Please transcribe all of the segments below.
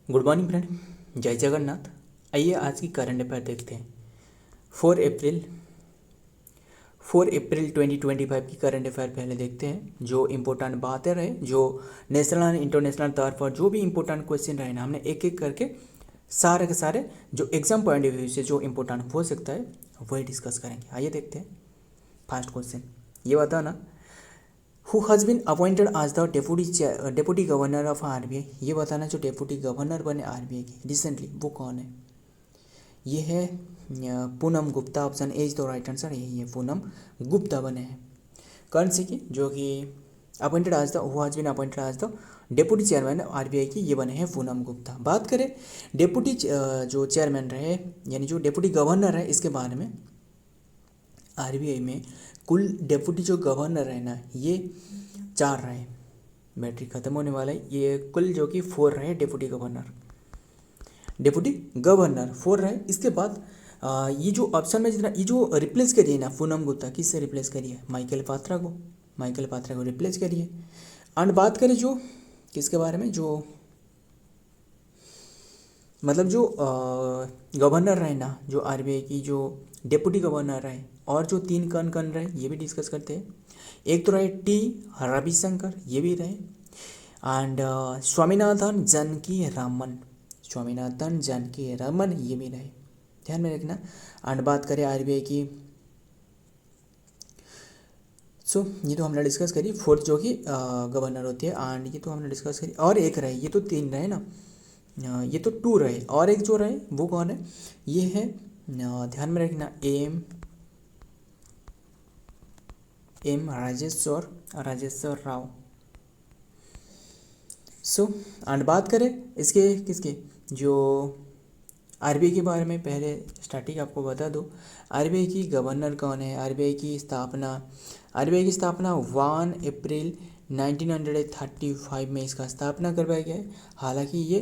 Good morning friend, जय जगन्नाथ। आइए आज की करंट अफेयर देखते हैं। 4 अप्रैल 2025 की करंट अफेयर पहले देखते हैं। जो इम्पोर्टेंट बातें रहे, जो नेशनल एंड इंटरनेशनल तौर पर जो भी इम्पोर्टेंट क्वेश्चन रहे ना, हमने एक एक करके सारे के सारे जो एग्जाम पॉइंट ऑफ व्यू से जो इम्पोर्टेंट हो सकता है वही डिस्कस करेंगे। आइए देखते हैं। फर्स्ट क्वेश्चन ये बताना, who has been appointed as the deputy governor of RBI. ये बताना जो डेप्यूटी गवर्नर बने आरबीआई के रिसेंटली वो कौन है। ये है Poonam Gupta. Option A is the right answer, यही है पूनम गुप्ता बने हैं। कौन सी की जो कि appointed as the who has been appointed as the deputy chairman RBI की, ये बने हैं पूनम गुप्ता। बात करें डेप्यूटी जो चेयरमैन रहे यानी जो डेप्यूटी गवर्नर है, इसके बारे में आरबीआई में कुल डेप्यूटी जो गवर्नर है ना, ये 4 रहे। बैटरी ख़त्म होने वाला है। ये कुल जो कि 4 रहे डेप्यूटी गवर्नर 4 रहे। इसके बाद ये जो ऑप्शन में जितना ये जो रिप्लेस करिए ना पूनम गुप्ता, किससे रिप्लेस करिए, माइकल पात्रा को रिप्लेस करिए। एंड बात करें जो किसके बारे में, जो मतलब जो गवर्नर रहे ना, जो आरबीआई की जो डेप्यूटी गवर्नर रहे, और जो 3 कन रहे ये भी डिस्कस करते हैं। एक तो रहे टी रविशंकर, ये भी रहे। एंड स्वामीनाथन जानकी रामन ये भी रहे, ध्यान में रखना। एंड बात करें आरबीआई की, ये तो हमने डिस्कस करी। 4th जो कि गवर्नर होती है, एंड ये तो हमने डिस्कस करी। और एक रहे, ये तो 3 रहे ना, ये तो 2 रहे। और एक जो रहे वो कौन है, ये है ध्यान में रखना एम राजेश्वर राव। एंड बात करें इसके किसके, जो आरबीआई के बारे में पहले स्टार्टिंग आपको बता दो। आरबीआई की गवर्नर कौन है। आरबीआई की स्थापना 1 अप्रैल 1935 में इसका स्थापना करवाया गया है। हालांकि ये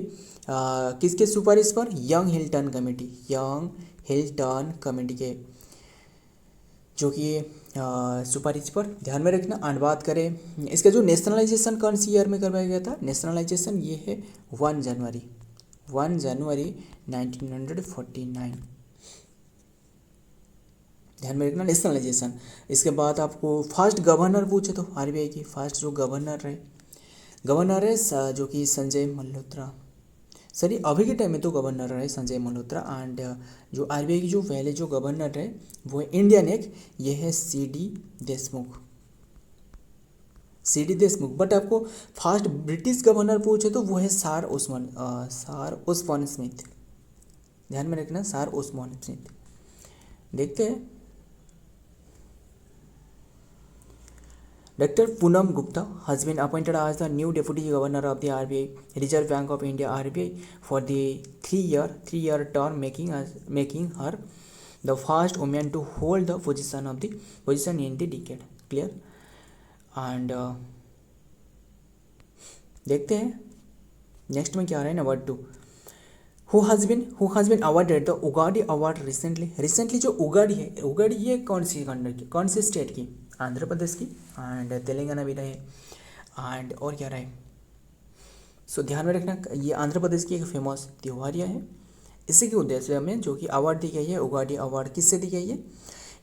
किसके सुपारिश पर, यंग हिल्टन कमेटी के जो कि सुपारिश पर, ध्यान में रखना। एंड बात करें इसका जो नेशनलाइजेशन कौन सी ईयर में करवाया गया था, नेशनलाइजेशन ये है 1 जनवरी 1949, ध्यान में रखना नेशनलाइजेशन। इसके बाद आपको फर्स्ट गवर्नर पूछे तो आरबीआई की फर्स्ट जो गवर्नर है जो कि संजय मल्होत्रा। सॉरी, अभी के टाइम में तो गवर्नर रहे संजय मल्होत्रा। एंड जो आरबीआई की जो पहले जो गवर्नर रहे वो है इंडियन एक, ये है सी डी देशमुख। बट आपको फर्स्ट ब्रिटिश गवर्नर पूछे तो वो है सर ओस्मान स्मिथ, ध्यान में रखना सर ओस्मान स्मिथ। देखते हैं Dr. Poonam Gupta has been appointed as the new Deputy Governor of the RBI, Reserve Bank of India (RBI) for the three-year term, making her the first woman to hold the position in the decade. Clear? And देखते हैं next में क्या आ रहा है। Number 2, who has been awarded the Ugadi award recently जो उगाड़ी है, उगाड़ी ये कौन सी स्टेट की, आंध्र प्रदेश की। एंड तेलंगाना भी रहे। एंड और क्या रहे, ध्यान में रखना ये आंध्र प्रदेश की एक फेमस त्योहारियाँ है। इसी के उद्देश्य में जो कि अवार्ड दी गई है, उगाड़ी अवार्ड किससे दी गई है,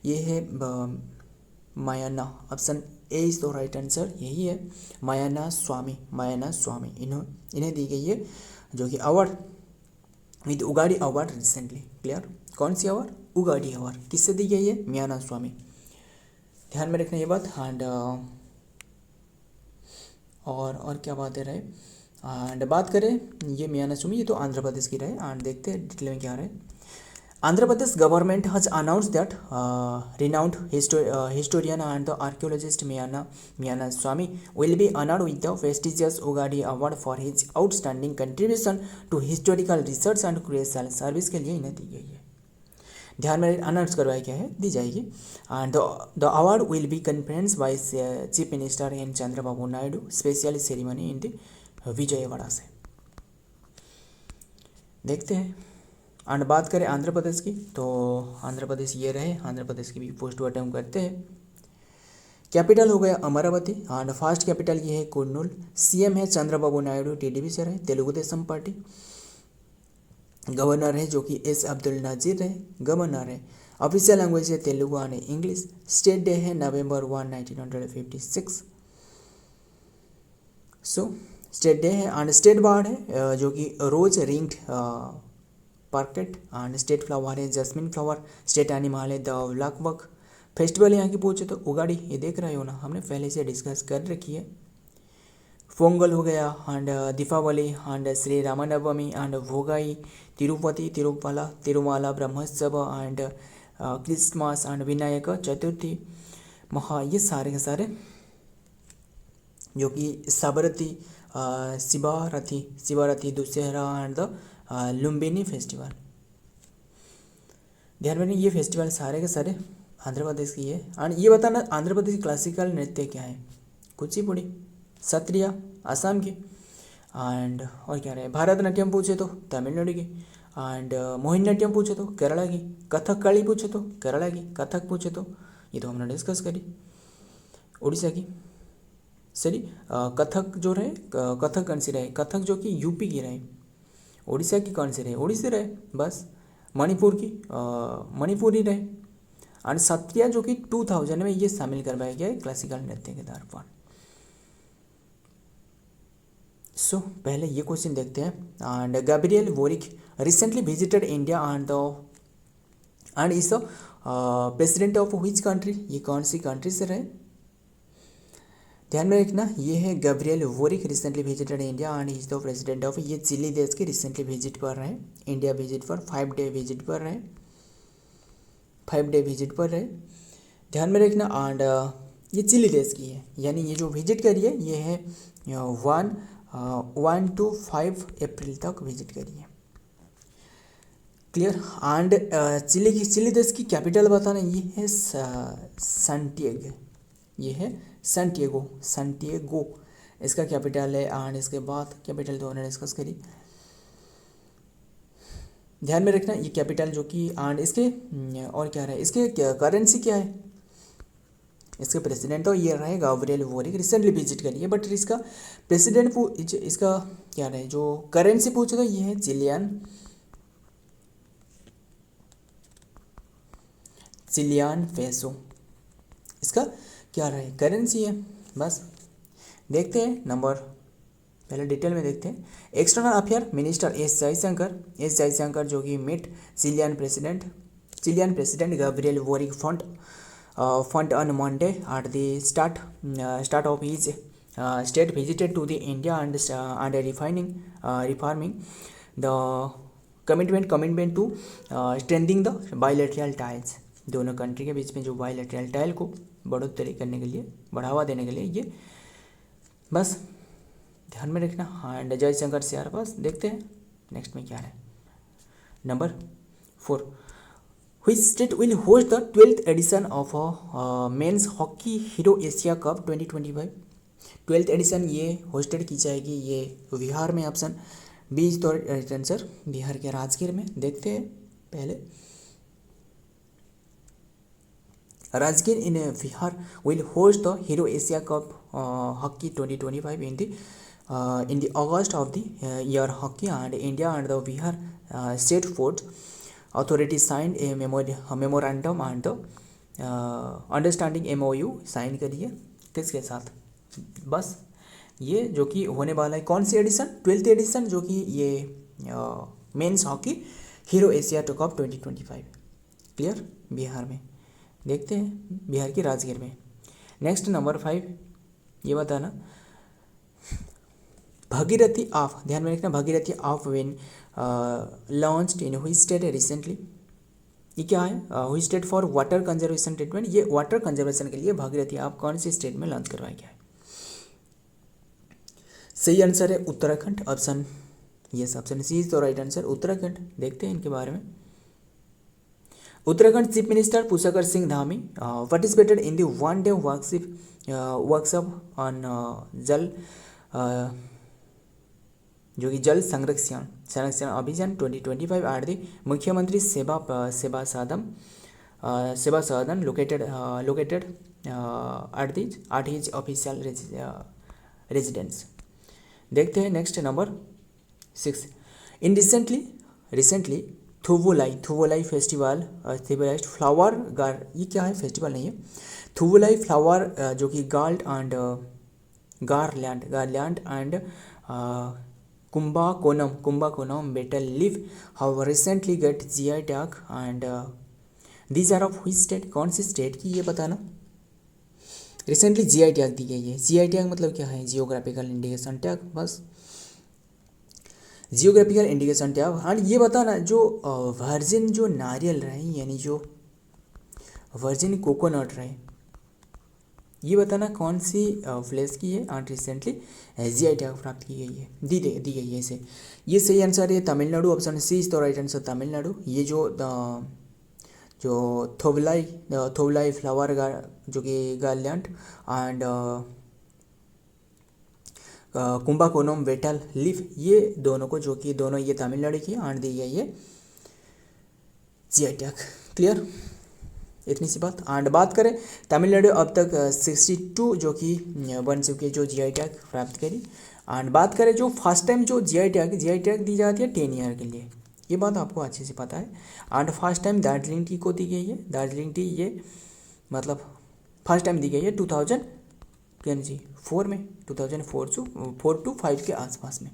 ये है मायाना। Option A is the right answer, यही है मायाना स्वामी इन्हें दी गई है जो कि award with Ugadi award recently. Clear? कौन सी अवार्ड, उगाड़ी अवार्ड किससे दी गई है, मायाना स्वामी, ध्यान में रखना ये बात। एंड और क्या बातें रहे। एंड बात करें ये मायाना स्वामी, ये तो आंध्र प्रदेश की रहे। एंड देखते हैं डिटेल में क्या रहे। Andhra Pradesh government has announce that renowned historian and the archaeologist Mayana Swamy will be honored with the prestigious Ugadi Award for his outstanding contribution to historical research and crucial service के लिए इन्हें दी गई है। ध्यान में अनाउंस करवाया गया है, दी जाएगी। And the award will be conferred by chief minister N Chandrababu Naidu, special ceremony in the Vijayawada से। देखते हैं। एंड बात करें आंध्र प्रदेश की, तो आंध्र प्रदेश ये रहे, आंध्र प्रदेश की भी पोस्ट मार्टम करते हैं। कैपिटल हो गया अमरावती। एंड फर्स्ट कैपिटल ये है कुर्नूल। सीएम है चंद्रबाबू नायडू, टीडीपी से रहे, तेलुगु देशम पार्टी। गवर्नर है जो कि एस अब्दुल नज़ीर है, गवर्नर है। ऑफिशियल लैंग्वेज है तेलुगु और इंग्लिश। स्टेट डे है नवंबर 1, 1956। सो स्टेट डे है। एंड स्टेट बर्ड है जो कि rose ringed parakeet. And state flower है जैस्मिन फ्लावर। स्टेट एनिमल है द ब्लैकबक। फेस्टिवल यहाँ की पूछे तो उगाड़ी, ये देख रहे हो ना, हमने पहले से डिस्कस कर रखी है। पोंगल हो गया, and Deepavali, and Shri Ramnavami, and भोगाई, Tirupati, Tirumala Brahmotsavam, and Christmas, and Vinayaka Chaturthi, ये सारे के सारे जो कि Shivaratri Dussehra and the Lumbini festival. ध्यान में ये फेस्टिवल सारे के सारे आंध्र प्रदेश की है। एंड ये बताना आंध्र प्रदेश की क्लासिकल नृत्य क्या है? कुचिपुड़ी, सत्रिया असम की, एंड और क्या रहे, भारतनाट्यम पूछे तो तमिलनाडु की, एंड मोहिनीअट्टम पूछे तो केरला की, कथकली पूछे तो केरला की, कथक पूछे तो ये तो हमने डिस्कस करी उड़ीसा की। सही, कथक जो रहे, कथक कौन सी रहे? कथक जो कि यूपी की रहे। उड़ीसा की कौन सी रहे? उड़ीसा रहे बस। मणिपुर की मणिपुरी रहे। एंड सत्रिया जो कि 2000 में ये शामिल करवाया गया है क्लासिकल नृत्य के तौर पर। सो पहले ये क्वेश्चन देखते हैं। And Gabriel Boric recently visited India and is the president of which country? ये कौन सी कंट्री से रहे? ध्यान में रखना, ये है Gabriel Boric recently visited India and is the president of, ये चिली देश के रिसेंटली विजिट पर रहे, इंडिया विजिट पर 5 डे विजिट पर रहे, 5 डे विजिट पर रहे। ध्यान में रखना। एंड ये चिली देश की है, यानी ये जो विजिट करी है ये है 1 to 5 अप्रैल तक विजिट करी है। क्लियर। एंड चिली देश की कैपिटल बताना, ये है सैंटियागो, ये है सैंटियागो इसका कैपिटल है। एंड इसके बाद कैपिटल तो हमने डिस्कस करी। ध्यान में रखना ये कैपिटल जो कि, एंड इसके और क्या रहे, इसके करेंसी क्या है? इसके प्रेसिडेंट तो ये रहे गैब्रियल वोरिक, रिसेंटली विजिट करी है, बट इसका प्रेसिडेंट इसका क्या रहे, जो करेंसी पूछे तो ये है चिलियन पेसो, इसका क्या रहे, करेंसी है। बस देखते हैं नंबर, पहले डिटेल में देखते हैं। External affair minister S Jaishankar जो कि meet Chilean president Gabriel Boric fund on Monday at the start of his state visited to the India and reaffirming the commitment to strengthening the bilateral ties। दोनों country के बीच में जो bilateral tile को बढ़ोतरी करने के लिए, बढ़ावा देने के लिए ये बस ध्यान में रखना। एंड जयशंकर से यार बस देखते हैं नेक्स्ट में क्या है। Number 4, Which state will host the 12th edition of men's hockey Hero Asia Cup 2025? 12th edition ये होस्टेड की जाएगी, ये बिहार में। Option B is the right answer, Bihar के राजगीर में। देखते हैं पहले, Rajgir in Bihar will host the Hero Asia Cup hockey 2025 in the August of the year hockey, and India and the Bihar state sports authority signed a memorandum and understanding MOU sign करिए किसके साथ? बस ये जो कि होने वाला है कौन सी एडिशन? 12th एडिशन, जो कि ये men's hockey hero Asia cup 2025। Clear, Bihar में। देखते हैं बिहार की राजगीर में। नेक्स्ट नंबर 5 ये बताना, भागीरथी ऑफ, ध्यान में रखना, Bhagirathi of when launched in which state recently? ये क्या है? Which state for water conservation treatment, ये वाटर कंजर्वेशन के लिए भागीरथी ऑफ कौन सी स्टेट में लॉन्च करवाया गया है? सही आंसर है Uttarakhand. Option yes, option C is the right answer, Uttarakhand. देखते हैं इनके बारे में। Uttarakhand chief minister Pushkar Singh Dhami participated in the 1 day workshop on जल जो कि जल संरक्षण अभियान 2025 at the Mukhyamantri Seva Sadan located at his official residence. देखते हैं next number 6, in recently recently Thovalai festival civilised flower गार, ये क्या है, फेस्टिवल नहीं है, थुवुलाई फ्लावर जो कि garland and Kumbakonam betel leaf have recently get GI tag and these are of which state, कौन सी स्टेट की ये बताना, रिसेंटली जीआई टैग दी गई है। जीआई टैग मतलब क्या है, जियोग्राफिकल इंडिकेशन टैग, बस जियोग्राफिकल इंडिकेशन टैग। एंड ये बताना जो वर्जिन जो नारियल रहे, यानी जो वर्जिन कोकोनट रहे, ये बताना कौन सी प्लेस की है एंड रिसेंटली जीआई टैग प्राप्त की गई है, दी गई है इसे। ये सही आंसर है Tamil Nadu, option C is the right answer Tamil Nadu. ये जो थोवलाई फ्लावर जो कि garland and Kumbakonam betel leaf, ये दोनों को जो कि दोनों ये तमिलनाडु की एंड दी गई है जीआई टैग। क्लियर, इतनी सी बात। एंड बात करें तमिलनाडु अब तक 62 जो कि बन चुकी है जो जीआई टैग प्राप्त करी। एंड बात करें जो फर्स्ट टाइम जो जीआई टैग दी जाती है 10 ईयर के लिए, ये बात आपको अच्छे से पता है। And first time Darjeeling T को दी गई है, दार्जिलिंग टी ये मतलब फर्स्ट टाइम दी गई है 2004 में, 2004 to 5 के आसपास में।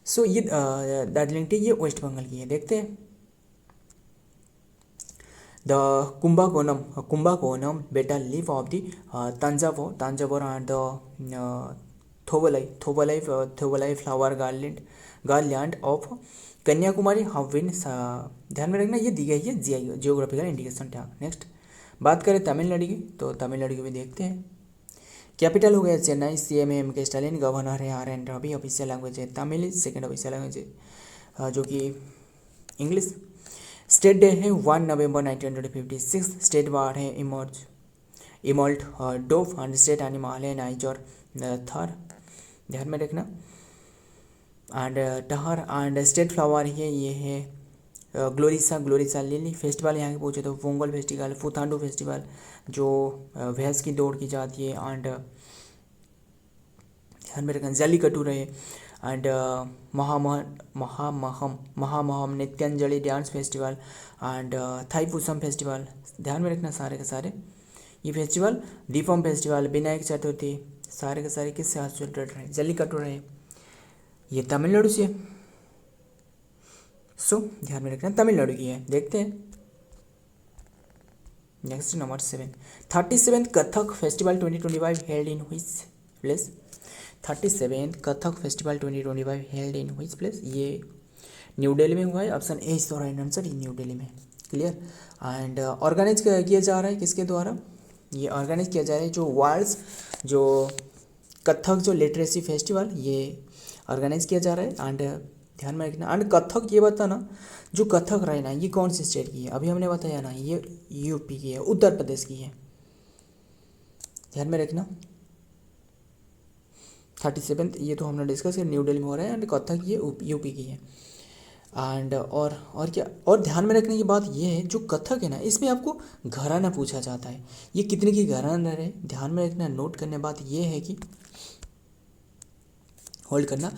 सो ये दार्जिलिंग टी ये वेस्ट बंगाल की है। देखते हैं the Kumbakonam betel leaf of the Thanjavur and the Thovalai flower garland of Kanyakumari have been, ध्यान में रखना ये दी गई है जियोग्राफिकल इंडिकेशन टैग। नेक्स्ट बात करें तमिलनाडु की, तो तमिलनाडु की भी देखते हैं। कैपिटल हो गया चेन्नई, सीएम है एम.के. स्टालिन, गवर्नर है R N Ravi, official language है तमिल, सेकेंड ऑफिशियल लैंग्वेज है जो कि इंग्लिश। स्टेट डे है 1 नवंबर 1956, स्टेट बार है इमोल्ट डोफ एंड स्टेट एनिमल है नाइजर थर, ध्यान में रखना। एंड टहर एंड स्टेट फ्लावर है ये है ग्लोरिसा लिली। फेस्टिवल यहाँ के पूछे तो पोंगल फेस्टिवल, पुथांडू फेस्टिवल जो भैंस की दौड़ की जाती है, एंड ध्यान में रखना जल्लीकट्टू रहे, and Mahamaham Nityanjali dance festival and Thaipusam festival, ध्यान में रखना सारे के सारे ये फेस्टिवल। दीपम फेस्टिवल, विनायक चतुर्थी, सारे के सारे किससे एसोसिएटेड रहे, जल्लीकट्टू रहे, ये तमिलनाडु से। सो ध्यान में रखना तमिलनाडु की है। देखते हैं next number 7, 37th Kathak festival 2025 held in which place, 37th Kathak festival 2025 held in which place, ये न्यू दिल्ली में हुआ है, option A is the right answer, new Delhi में। क्लियर। एंड ऑर्गेनाइज किया जा रहा है किसके द्वारा, ये ऑर्गेनाइज किया जा रहा है जो वर्ल्ड्स जो कथक जो लिटरेसी फेस्टिवल ये ऑर्गेनाइज किया जा रहा है। एंड ध्यान में रखना, एंड कथक ये बताना जो कथक रहे ना ये कौन सी स्टेट की है, अभी हमने बताया ना ये यूपी की है, उत्तर प्रदेश की है, ध्यान में रखना। 37th ये तो हमने डिस्कस किया न्यू दिल्ली में हो रहा है, एंड कथक ये यूपी की है। एंड और क्या, और ध्यान में रखने की बात ये है जो कथक है ना इसमें आपको घराना पूछा जाता है, ये कितने की घराना रहे, ध्यान में रखना। नोट करने बात ये है कि होल्ड करना,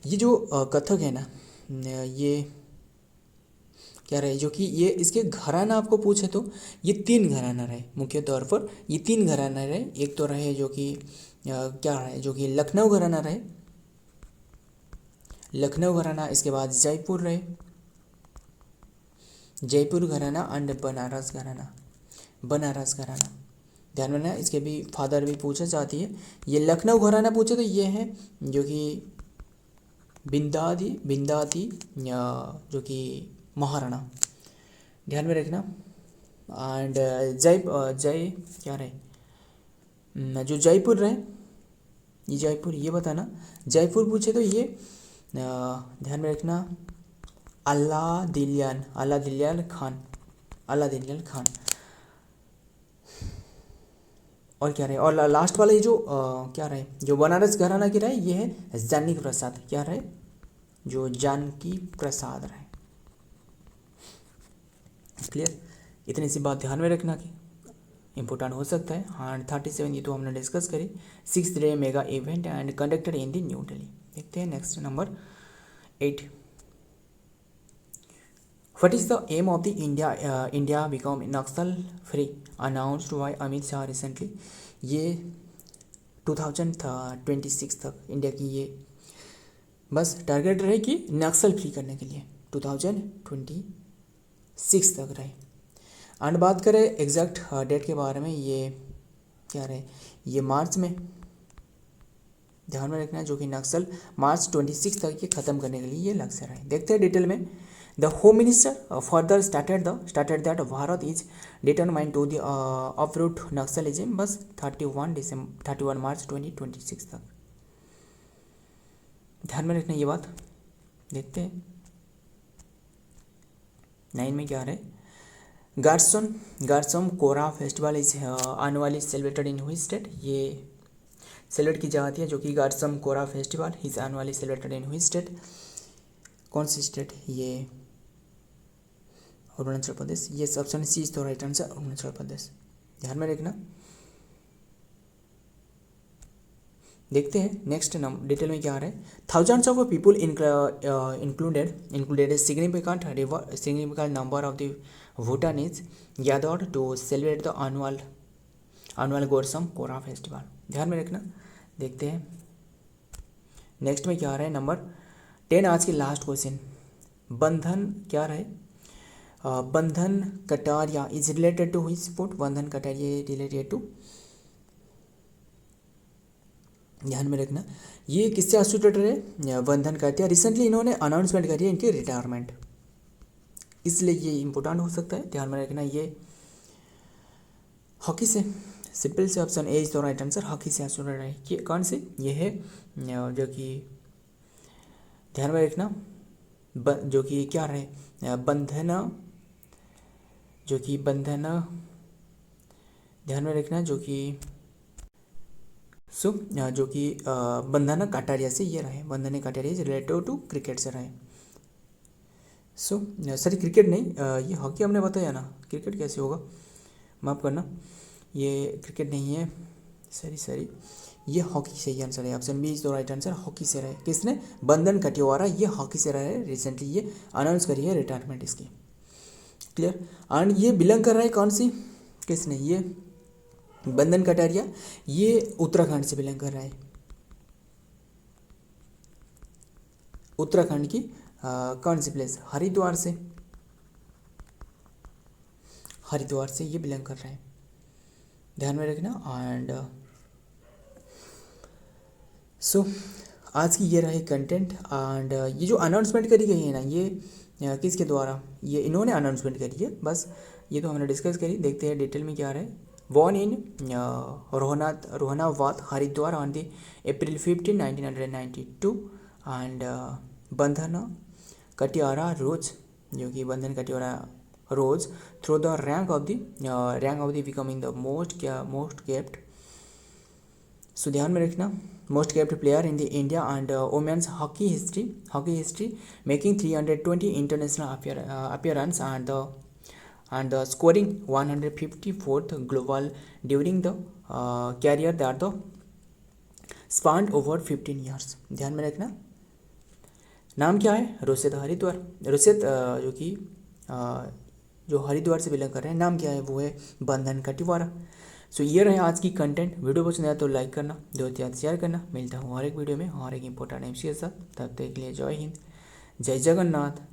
ये जो कथक है ना ये क्या रहे जो कि ये इसके घराना आपको पूछे तो ये 3 घराना रहे, मुख्य तौर पर ये 3 घराना रहे। एक तो रहे जो कि क्या रहे जो कि लखनऊ घराना रहे, लखनऊ घराना, इसके बाद जयपुर रहे, जयपुर घराना एंड बनारस घराना, ध्यान में रखना। इसके भी फादर भी पूछा जाती है, ये लखनऊ घराना पूछे तो ये है जो कि बिंदादी जो कि महाराणा, ध्यान में रखना। एंड जय क्या रहे जो जयपुर रहे, ये जयपुर ये बताना, जयपुर पूछे तो ये ध्यान में रखना अलादिलियान खान। और क्या रहे, और लास्ट वाला ये जो क्या रहे जो बनारस घराना की रहे ये है जानकी प्रसाद, क्या रहे जो जानकी प्रसाद रहे। क्लियर, इतनी सी बात ध्यान में रखना कि इंपॉर्टेंट हो सकता है। हाँ 37 ये तो हमने डिस्कस करी। 6th day mega event and conducted in the new Delhi. देखते हैं next number 8, What is the aim of the India become Naxal free announced by Amit Shah recently? ये 2026 तक इंडिया की ये बस टारगेट रहे कि नक्सल फ्री करने के लिए 2026 तक रहे। एंड बात करें एग्जैक्ट डेट के बारे में, ये क्या रहे, ये मार्च में, ध्यान में रखना है, जो कि नक्सल मार्च 26 तक ये ख़त्म करने के लिए ये लक्ष्य रहे। देखते हैं डिटेल में। The home minister further started that Bharat is determined to the uproot naxalism, बस 31 मार्च 2026 तक। ध्यान में रखना ये बात। देखते हैं 9 में क्या रहे। Gorsam Kora festival is annually celebrated in which state, ये सेलिब्रेट की जाती है जो कि Gorsam Kora festival is annually celebrated in which state. कौन सी स्टेट, ये अरुणाचल प्रदेश। ये option C is the right answer, Arunachal Pradesh. ध्यान में रखना। देखते हैं नेक्स्ट डिटेल में क्या आ रहा है। Thousands of people included significant number of the Bhutanese gathered to celebrate the annual Gorsam Kora festival. ध्यान में रखना। देखते हैं नेक्स्ट में क्या आ रहा है। नंबर 10 आज की लास्ट क्वेश्चन। बंधन क्या रहे, Bandhan Kataria is related to which sport, Bandhan Kataria related to, ध्यान में रखना ये किससे एसोसिएटेड है, बंधन कटारिया। रिसेंटली इन्होंने अनाउंसमेंट करी है इनकी रिटायरमेंट, इसलिए ये इंपॉर्टेंट हो सकता है। ध्यान में रखना ये हॉकी से, सिंपल से option A is the right answer, hockey से एसोसिएटेड है। कि कौन से, ये है जो कि ध्यान में रखना जो कि क्या रहे, बंधना, जो कि बंधना, ध्यान में रखना जो कि जो कि बंधना कटारिया से ये रहे, बंधना कटारिया से रिलेटेड टू क्रिकेट से रहे। सॉरी क्रिकेट नहीं, ये हॉकी हमने बताया ना, क्रिकेट कैसे होगा, माफ़ करना, ये क्रिकेट नहीं है, सॉरी ये हॉकी से ही आंसर है। Option B is the right answer, hockey से रहे। किसने, बंधन कटिवारा, ये हॉकी से रहे। रिसेंटली ये अनाउंस करी है रिटायरमेंट इसकी, क्लियर। एंड ये बिलोंग कर रहा है कौन सी, किसने, ये बंधन कटारिया, ये उत्तराखंड से बिलोंग कर रहा है। उत्तराखंड की कौन सी प्लेस, हरिद्वार से, हरिद्वार से ये बिलोंग कर रहा है। ध्यान में रखना। एंड आज की ये रहे कंटेंट। एंड ये जो अनाउंसमेंट करी गई है ना, ये किसके द्वारा, ये इन्होंने अनाउंसमेंट करी है, बस ये तो हमने डिस्कस करी। देखते हैं डिटेल में क्या रहे। Born in Rohanavat, Haridwar on the April 15, 1992 and Bandhana Katiara rose, जो कि बंधन Katiyara rose through the rank of the becoming the most kept, so ध्यान में रखना, most kept player in the India and women's hockey history, making 320 international appearance and scoring 154th global during the career that the spanned over 15 years। ध्यान में रखना। नाम क्या है, रोसित हरिद्वार, रोसित जो कि जो हरिद्वार से बिलोंग कर रहे हैं, नाम क्या है, वो है बंधन कटिवारा। सो ये रहे आज की कंटेंट। वीडियो पसंद आया तो लाइक करना, दोस्त याद शेयर करना। मिलता हूँ हर एक वीडियो में हर एक इंपॉर्टेंट एमसी के साथ। तब तक के लिए जय हिंद, जय जगन्नाथ।